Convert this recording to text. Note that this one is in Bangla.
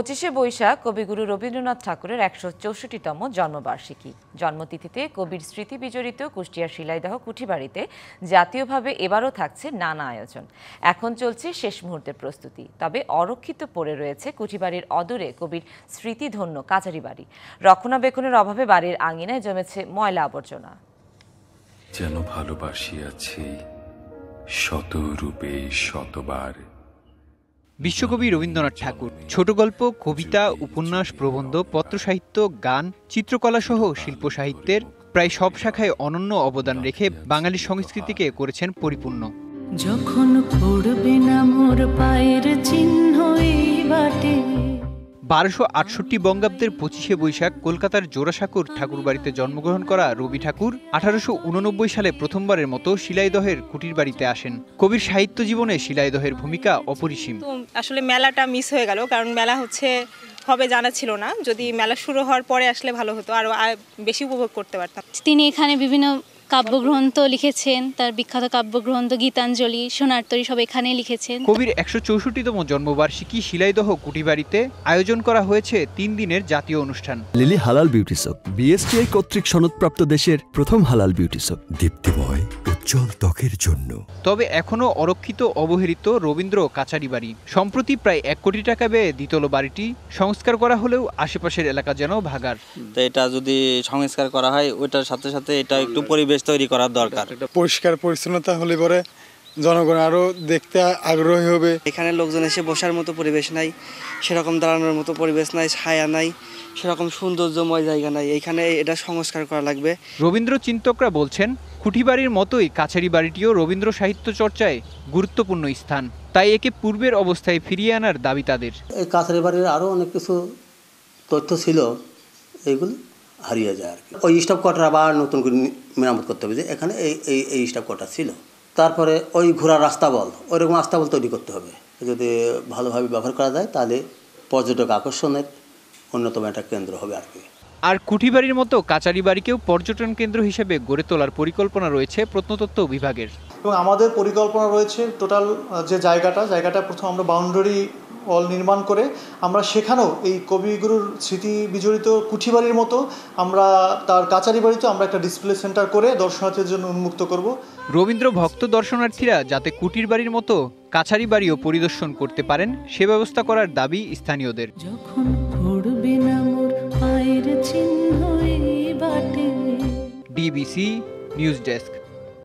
25শে বৈশাখ কবিগুরু রবীন্দ্রনাথ ঠাকুরের 164তম জন্মবার্ষিকী। জন্মতিথিতে কবির স্মৃতি বিজড়িত কুষ্টিয়ার শিলাইদহ কুঠিবাড়িতে জাতীয়ভাবে এবারও থাকছে নানা আয়োজন। এখন চলছে শেষ মুহূর্তের প্রস্তুতি। তবে অরক্ষিত পড়ে রয়েছে কুঠিবাড়ির অদূরে কবির স্মৃতিধন্য কাচারি বাড়ি। রক্ষণাবেক্ষণের অভাবে বাড়ির আঙিনায় জমেছে ময়লা আবর্জনা। যেন ভালোবাসিয়াছি শত রূপে শতবার। বিশ্বকবি রবীন্দ্রনাথ ঠাকুর ছোট গল্প, কবিতা, উপন্যাস, প্রবন্ধ, পত্রসাহিত্য, গান, চিত্রকলা সহ শিল্প সাহিত্যের প্রায় সব শাখায় অনন্য অবদান রেখে বাঙালি সংস্কৃতিকে করেছেন পরিপূর্ণ। যখন পড়বে না মোর পায়ের চিহ্ন এই বাটে। 1268 বঙ্গাব্দের 25শে বৈশাখ কলকাতার জোড়াসাঁকোর ঠাকুরবাড়িতে জন্মগ্রহণ করা রবি ঠাকুর 1889 সালে প্রথমবারের মতো শিলাইদহের কুটির বাড়িতে আসেন। কবির সাহিত্য জীবনে শিলাইদহের ভূমিকা অপরিসীম। আসলে মেলাটা মিস হয়ে গেল, কারণ মেলা হবে জানা ছিল না। যদি মেলা শুরু হওয়ার পরে আসলে ভালো হতো, আরো বেশি উপভোগ করতে পারতাম। তিনি এখানে বিভিন্ন কাব্যগ্রন্থ লিখেছেন, তার বিখ্যাত কাব্যগ্রন্থ গীতাঞ্জলি, সোনারতরী সব এখানে লিখেছেন। কবির 164তম জন্মবার্ষিকী শিলাইদহ কুঠিবাড়িতে আয়োজন করা হয়েছে 3 দিনের জাতীয় অনুষ্ঠান। লিলি হালাল বিউটি সোপ, বিএসটিআই কর্তৃক সনদপ্রাপ্ত দেশের প্রথম হালাল বিউটি সোপ, দীপ্তিময় উজ্জ্বল ত্বকের জন্য। তবে এখনো অরক্ষিত অবহেলিত রবীন্দ্র কাচারি বাড়ি। সম্প্রতি প্রায় 1 কোটি টাকা ব্যয়ে দ্বিতল বাড়িটি সংস্কার করা হলেও আশেপাশের এলাকা যেন ভাগাড়। এটা যদি সংস্কার করা হয়, ওইটার সাথে সাথে এটা একটু পরিবেশ তৈরি করার দরকার। পরিষ্কার পরিচ্ছন্নতা হলে পরে জনগণ আরো দেখতে আগ্রহী হবে। এখানে লোকজন এসে বসার মতো পরিবেশ নাই, সেরকম দাঁড়ানোর মতো পরিবেশ নাই, ছায়া নাই, সেরকম সৌন্দর্যময় জায়গা নাই। এখানে এটা সংস্কার করা লাগবে। রবীন্দ্র চিন্তকরা বলছেন, কুঠিবাড়ির মতোই কাছারি বাড়িটিও রবীন্দ্র সাহিত্য চর্চায় গুরুত্বপূর্ণ স্থান। তাই একে পূর্বের অবস্থায় ফিরিয়ে আনার দাবি তাদের। এই কাছারি বাড়ির আরও অনেক কিছু তথ্য ছিল, এইগুলো হারিয়ে যায় আর কি। ওই স্টাফ কোয়ার্টার আবার নতুন করে মেরামত করতে হবে, যে এখানে এই স্টাফ কোয়ার্টার ছিল। তারপরে ওই ঘোড়ার রাস্তাবল, ওইরকম রাস্তাবল তৈরি করতে হবে। যদি ভালোভাবে ব্যবহার করা যায় তাহলে পর্যটক আকর্ষণের অন্যতম একটা কেন্দ্র হবে আর কি। আর কুঠিবাড়ির মতো কাচারি বাড়িকেও পর্যটন কেন্দ্র হিসেবে গড়ে তোলার পরিকল্পনা রয়েছে প্রত্নতত্ত্ব বিভাগের। এবং আমাদের পরিকল্পনা রয়েছে টোটাল যে জায়গাটা প্রথম আমরা বাউন্ডারি ওয়াল নির্মাণ করে আমরা সেখানেও এই কবিগুরুর স্মৃতি বিজড়িত কুঠিবাড়ির মতো আমরা তার কাচারি বাড়িতে আমরা একটা ডিসপ্লে সেন্টার করে দর্শনার্থীদের জন্য উন্মুক্ত করব। রবীন্দ্র ভক্ত দর্শনার্থীরা যাতে কুটির বাড়ির মতো কাছারি বাড়িও পরিদর্শন করতে পারেন সে ব্যবস্থা করার দাবি স্থানীয়দের। যখন পড়বে না মোর পায়ের চিহ্ন এই বাটে। DBC news desk.